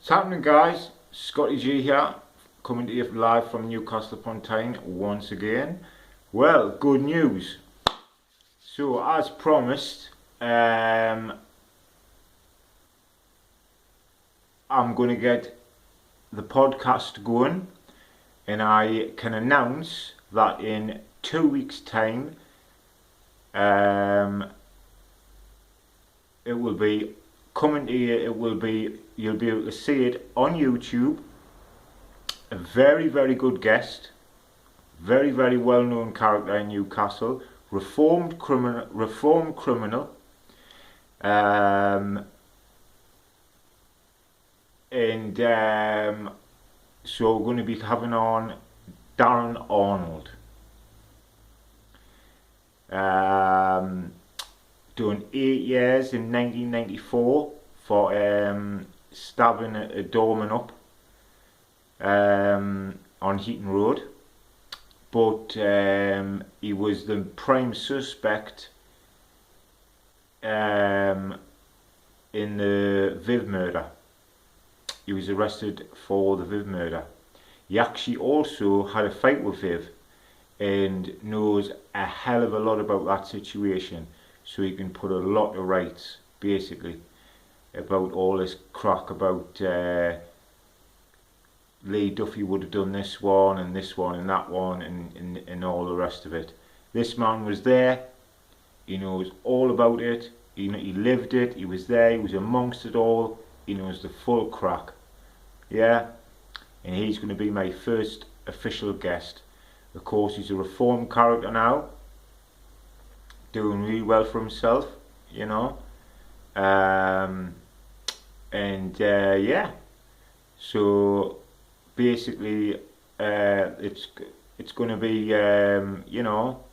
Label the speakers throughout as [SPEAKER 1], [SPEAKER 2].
[SPEAKER 1] What's happening, guys? ScottyG here, coming to you live from Newcastle upon Tyne once again. Well, good news. So, as promised, I'm going to get the podcast going, and I can announce that in 2 weeks' time, it will be coming to you. You'll be able to see it on YouTube. A very, very good guest, very, very well-known character in Newcastle, reformed criminal, so we're going to be having on Darren Arnold. Doing 8 years in 1994 for stabbing a doorman up on Heaton Road, but he was the prime suspect in the Viv murder. He was arrested for the Viv murder. He actually also had a fight with Viv and knows a hell of a lot about that situation, so he can put a lot of rights, basically, about all this crack about Lee Duffy would have done this one and that one and all the rest of it. This man was there, he knows all about it, he lived it, he was there, he was amongst it all, he knows the full crack. Yeah, and he's going to be my first official guest. Of course, he's a reformed character now, doing really well for himself, you know. Yeah, so basically it's going to be you know,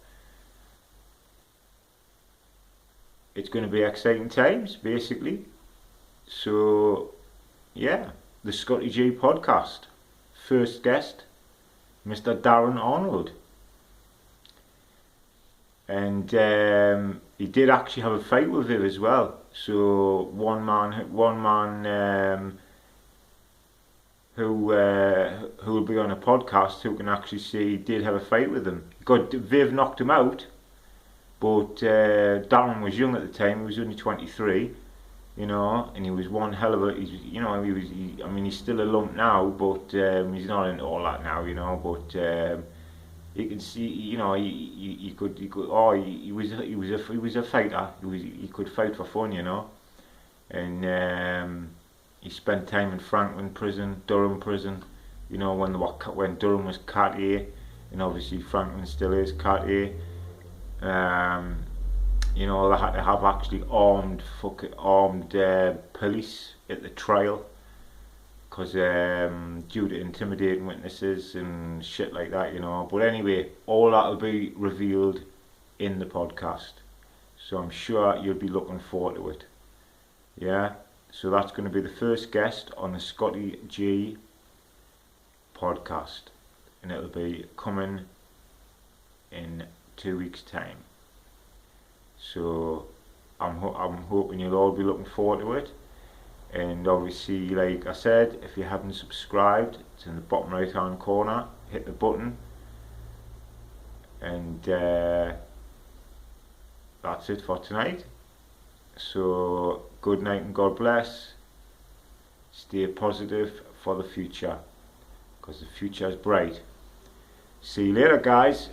[SPEAKER 1] it's going to be exciting times, basically. So yeah, the ScottyG podcast, first guest, Mr. Darren Arnold. And he did actually have a fight with him as well. So one man who will be on a podcast who can actually see he did have a fight with him. Viv knocked him out, but Darren was young at the time. He was only 23, you know, and he was one hell of a. I mean, he's still a lump now, but he's not into all that now, you know. But you can see, you know, he was a fighter. He could fight for fun, you know. And he spent time in Franklin prison, Durham prison, you know, when Durham was Cat A, and obviously Franklin still is Cat A. You know, they had to have actually armed police at the trial, because due to intimidating witnesses and shit like that, you know. But anyway, all that will be revealed in the podcast, so I'm sure you'll be looking forward to it. Yeah, so that's going to be the first guest on the ScottyG podcast, and it'll be coming in 2 weeks' time. So I'm hoping you'll all be looking forward to it. And obviously, like I said, if you haven't subscribed, it's in the bottom right hand corner, hit the button. And that's it for tonight. So good night and God bless. Stay positive for the future, because the future is bright. See you later, guys.